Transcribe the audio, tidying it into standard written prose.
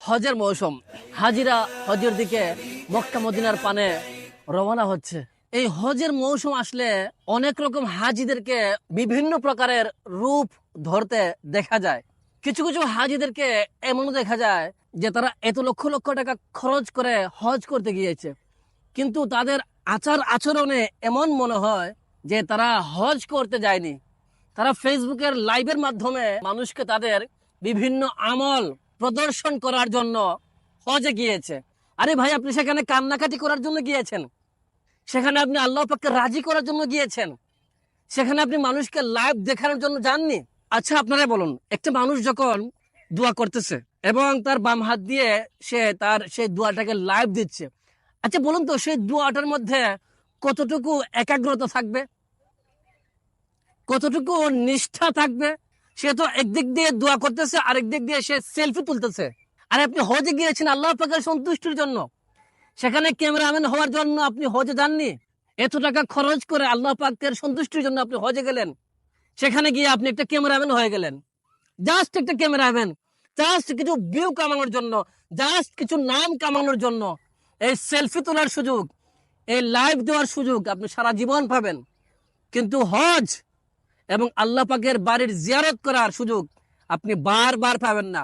হজের মৌসুম, হাজিরা হজের দিকে মক্কা মদিনার পানে রওনা হচ্ছে। এই হজের মৌসুম আসলে অনেক রকম হাজিদেরকে বিভিন্ন প্রকারের রূপ ধরতে দেখা যায়। কিছু কিছু হাজিদেরকে এমনও দেখা যায় যে তারা এত লক্ষ লক্ষ টাকা খরচ করে হজ করতে গিয়েছে, কিন্তু তাদের আচার আচরণে এমন মনে হয় যে তারা হজ করতে যায়নি। তারা ফেসবুকের লাইভের মাধ্যমে মানুষকে তাদের বিভিন্ন আমল প্রদর্শন করার জন্য হজে গিয়েছে। আরে ভাই, আপনি সেখানে কান্নাকাটি করার জন্য গিয়েছেন, সেখানে আপনি আল্লাহ পাককে রাজি করার জন্য গিয়েছেন, সেখানে আপনি মানুষকে লাইভ দেখানোর জন্য যাননি। আচ্ছা আপনারা বলুন, একটা মানুষ যখন দোয়া করতেছে এবং তার বাম হাত দিয়ে সে তার সেই দোয়াটাকে লাইভ দিচ্ছে, আচ্ছা বলুন তো সেই দোয়াটার মধ্যে কতটুকু একাগ্রতা থাকবে, কতটুকু নিষ্ঠা থাকবে? সে তো একদিক দিয়ে দোয়া করতেছে, আরেক দিক দিয়ে সে সেলফি তুলতেছে। আর আপনি হজে গিয়েছেন আল্লাহ পাকের সন্তুষ্টির জন্য, সেখানে ক্যামেরাম্যান হওয়ার জন্য আপনি হজে যাননি। এত টাকা খরচ করে আল্লাহ পাকের সন্তুষ্টির জন্য আপনি হজে গেলেন, সেখানে গিয়ে আপনি একটা ক্যামেরাম্যান হয়ে গেলেন। জাস্ট একটা ক্যামেরাম্যান, জাস্ট কিছু ভিউ কামানোর জন্য, জাস্ট কিছু নাম কামানোর জন্য। এই সেলফি তোলার সুযোগ, এই লাইভ দেওয়ার সুযোগ আপনি সারা জীবন পাবেন, কিন্তু হজ এবং আল্লাহ পাকের বাড়ির জিয়ারত করার সুযোগ আপনি বারবার পাবেন না।